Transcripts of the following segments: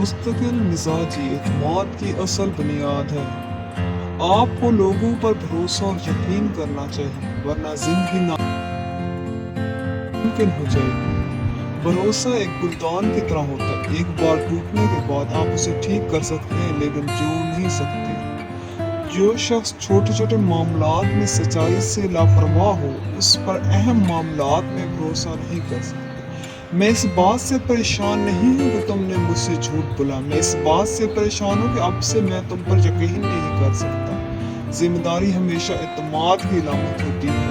मुस्तकिल मिजाजी एतमाद की असल बुनियाद है। आपको लोगों पर भरोसा और यकीन करना चाहिए, वरना जिंदगी नामुमकिन हो जाएगी। भरोसा एक गुलदान की तरह होता है, एक बार टूटने के बाद आप उसे ठीक कर सकते हैं लेकिन जोड़ नहीं सकते। जो शख्स छोटे छोटे मामलात में सच्चाई से लापरवाह हो, उस पर अहम मामलात में भरोसा नहीं कर सकते। मैं इस बात से परेशान नहीं हूँ कि तुमने मुझसे झूठ बोला, मैं इस बात से परेशान हूँ कि अब से मैं तुम पर यकीन नहीं कर सकता। जिम्मेदारी हमेशा एतमाद की अलामत होती है।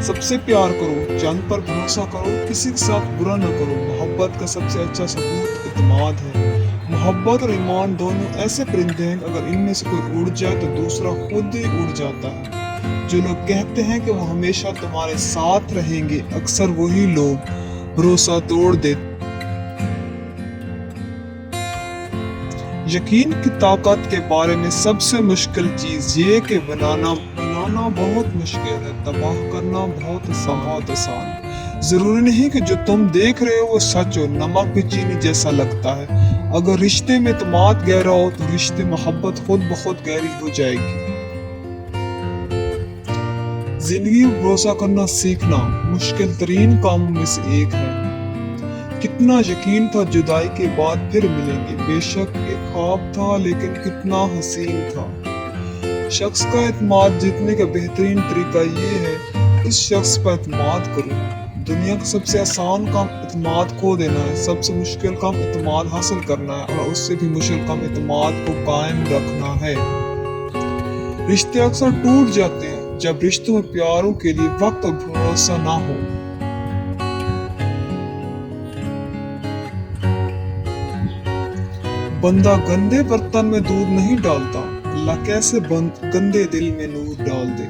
सबसे प्यार करो, जान पर भरोसा करो, किसी के साथ बुरा न करो। मोहब्बत का सबसे अच्छा सबूत एतमाद है। मोहब्बत और ईमान दोनों ऐसे परिंदे हैं, अगर इनमें से कोई उड़ जाए तो दूसरा खुद ही उड़ जाता है। जो लोग कहते हैं कि वो हमेशा तुम्हारे साथ रहेंगे, अक्सर वही लोग भरोसा तोड़ देते। यकीन की ताकत के बारे में सबसे मुश्किल चीज ये कि बनाना बहुत मुश्किल है, तबाह करना बहुत आसान। जरूरी नहीं कि जो तुम देख रहे हो वो सच हो। नमक भी चीनी जैसा लगता है। अगर रिश्ते में एतमाद गहरा हो तो रिश्ते मोहब्बत खुद बहुत गहरी हो जाएगी। जिंदगी में भरोसा करना सीखना मुश्किल तरीन कामों में से एक है। कितना यकीन था जुदाई के बाद फिर मिलेंगे, बेशक एक ख्वाब था लेकिन कितना हसीन था। शख्स का एतमाद जीतने का बेहतरीन तरीका ये है, उस शख्स पर एतमाद करो। दुनिया का सबसे आसान काम एतमाद खो देना है, सबसे मुश्किल काम एतमाद हासिल करना है, और उससे भी मुश्किल काम एतमाद को कायम रखना है। रिश्ते अक्सर टूट जाते हैं जब रिश्तों में प्यारों के लिए वक्त और भरोसा ना हो। बंदा गंदे बर्तन में दूध नहीं डालता, अल्लाह कैसे गंदे दिल में नूर डाल दे।